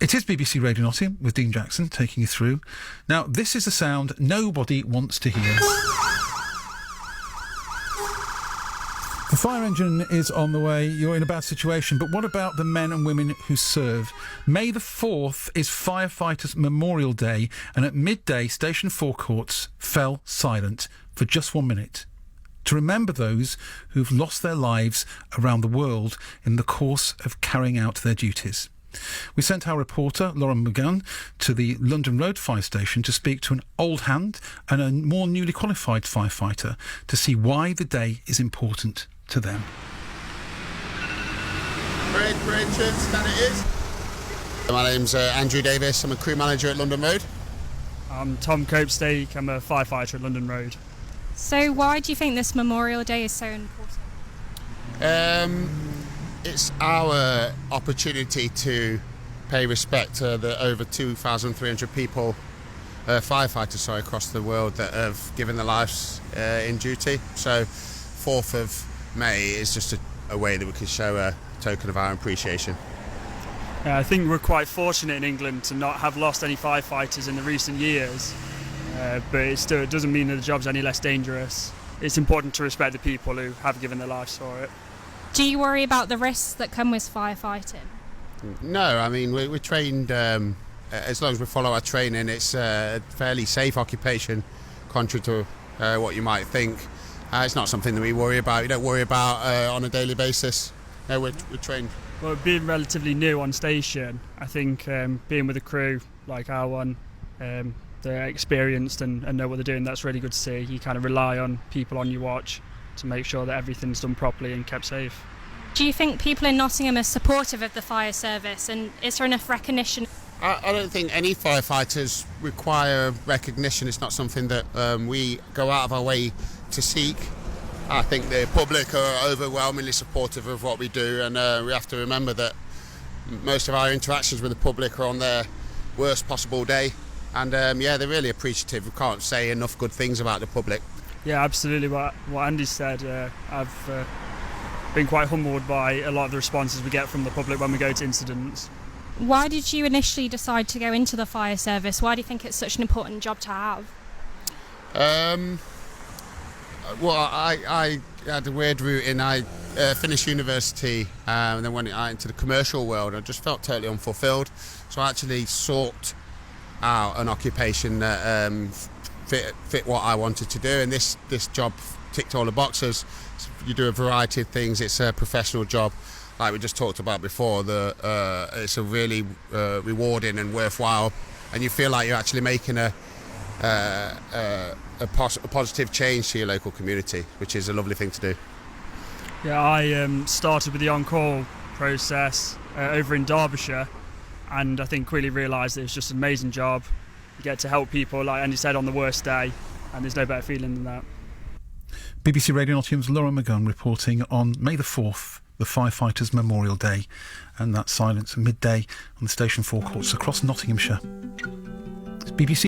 It is BBC Radio Nottingham with Dean Jackson taking you through. Now, this is a sound nobody wants to hear. The fire engine is on the way. You're in a bad situation. But what about the men and women who serve? May the 4th is Firefighters Memorial Day, and at midday, station forecourts fell silent for just 1 minute to remember those who've lost their lives around the world in the course of carrying out their duties. We sent our reporter, Lauren McGunn, to the London Road fire station to speak to an old hand and a more newly qualified firefighter to see why the day is important to them. Parade, stand it is. My name's Andrew Davis. I'm a crew manager at London Road. I'm Tom Copestake. I'm a firefighter at London Road. So why do you think this Memorial Day is so important? It's our opportunity to pay respect to the over 2,300 people, firefighters across the world that have given their lives in duty. So 4th of May is just a way that we can show a token of our appreciation. I think we're quite fortunate in England to not have lost any firefighters in the recent years, but it doesn't mean that the job's any less dangerous. It's important to respect the people who have given their lives for it. Do you worry about the risks that come with firefighting? No, I mean, we're trained, as long as we follow our training, it's a fairly safe occupation, contrary to what you might think. It's not something that we worry about. We don't worry about on a daily basis. No, we're trained. Well, being relatively new on station, I think being with a crew like our one, they're experienced and know what they're doing. That's really good to see. You kind of rely on people on your watch to make sure that everything's done properly and kept safe. Do you think people in Nottingham are supportive of the fire service, and is there enough recognition? I don't think any firefighters require recognition. It's not something that we go out of our way to seek. I think the public are overwhelmingly supportive of what we do, and we have to remember that most of our interactions with the public are on their worst possible day, and they're really appreciative. We can't say enough good things about the public. Yeah, absolutely. What Andy said, I've been quite humbled by a lot of the responses we get from the public when we go to incidents. Why did you initially decide to go into the fire service? Why do you think it's such an important job to have? Well, I had a weird route in. I finished university and then went out into the commercial world. I just felt totally unfulfilled. So I actually sought out an occupation that fit what I wanted to do, and this job ticked all the boxes. You do a variety of things. It's a professional job, like we just talked about before. It's a really rewarding and worthwhile, and you feel like you're actually making a positive change to your local community, which is a lovely thing to do. Yeah, I started with the on-call process over in Derbyshire, and I think quickly realised that it's just an amazing job. You get to help people, like Andy said, on the worst day, and there's no better feeling than that. BBC Radio Nottingham's Lauren McGunn reporting on May the 4th, the Firefighters Memorial Day, and that silence at midday on the station forecourts across Nottinghamshire. It's BBC